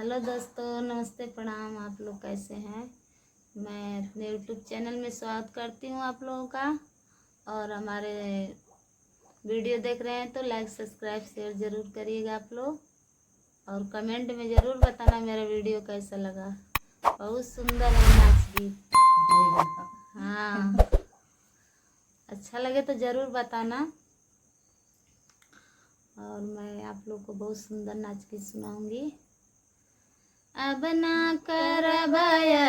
Hello दोस्तों, नमस्ते, प्रणाम। आप लोग कैसे हैं? मैं अपने यूट्यूब चैनल में स्वागत करती हूँ आप लोगों का। और हमारे वीडियो देख रहे हैं तो लाइक सब्सक्राइब शेयर ज़रूर करिएगा आप लोग। और कमेंट में ज़रूर बताना मेरा वीडियो कैसा लगा। बहुत सुंदर है नाच गीत। हाँ, अच्छा लगे तो ज़रूर बताना। और मैं आप लोग को बहुत सुंदर नाच गीत सुनाऊंगी। अब ना करब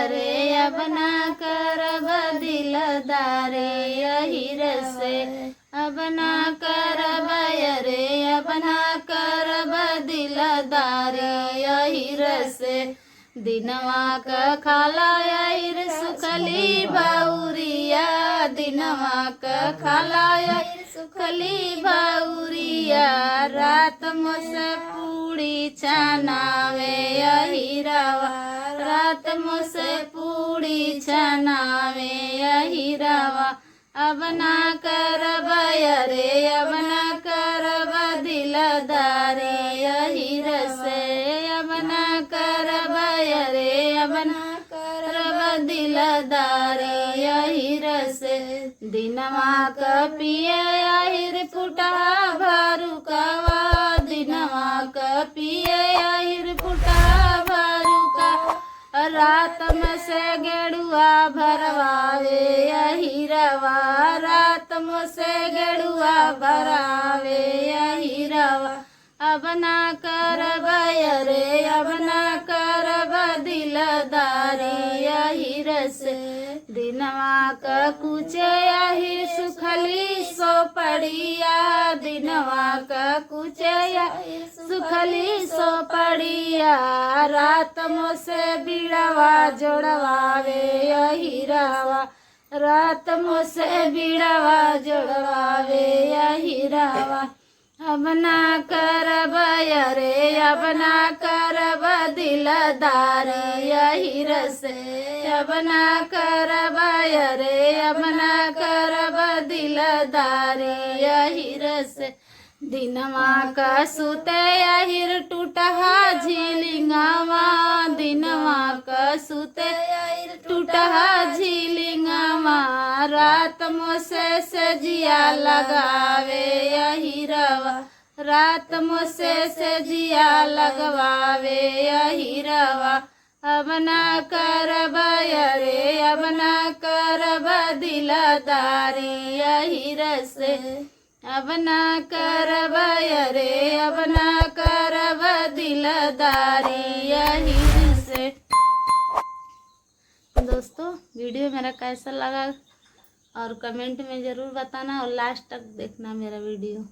रे, अब ना करब दिलदारे यही से। अब ना करब रे, अब ना करब दिलदारे यही से। दिनवा का खाला यार सुखली बाउरिया, दिनवा का खाला यार सुखली बाउरिया। रात मोसे पूड़ी छनावे यही रवा, रात मोसे पूड़ी छनावे यही रवा। अब ना करब रे, अब ना करब दिलदारे यही से। अब ना करब रे, अब ना करब दिलदारे यही से। दिनवा का पिए आहिर फुटा भरुकवा, दिनवा का पिए आहिर फुटा भरुका। रात में से गेड़ुआ भरवावे यही रवा, रात में से गेड़ुआ भरावे यही रवा। अब ना करब रे, अब ना करब दिलदारी यही से। दिनवा का कुचे आहिर सुखली सो पड़िया, दिनवा का कुचे आहिर सुखली सो पड़िया। रात मोसे बिड़वा जोड़वावे यही रवा, रात मोसे बिड़वा जोड़वावे यही रवा। अब ना करब रे, अब ना करब दिलदारी यही से। अब ना करब रे, अब ना करब दिलदारी यही से। दिनवा का सुते आहिर टूटहा झिलिंगावा, दिनवा का सुते आहिर टूटहा झिलिंगावा। रात मोसे से जिया लगावे यही रवा, रात मोसे से जिया लगवावे यही रवा। अब ना करब रे, अब ना करब दिलदारी यही से। अब ना करब रे, अब ना करब दिलदारी यही से। दोस्तों, वीडियो मेरा कैसा लगा और कमेंट में ज़रूर बताना और लास्ट तक देखना मेरा वीडियो।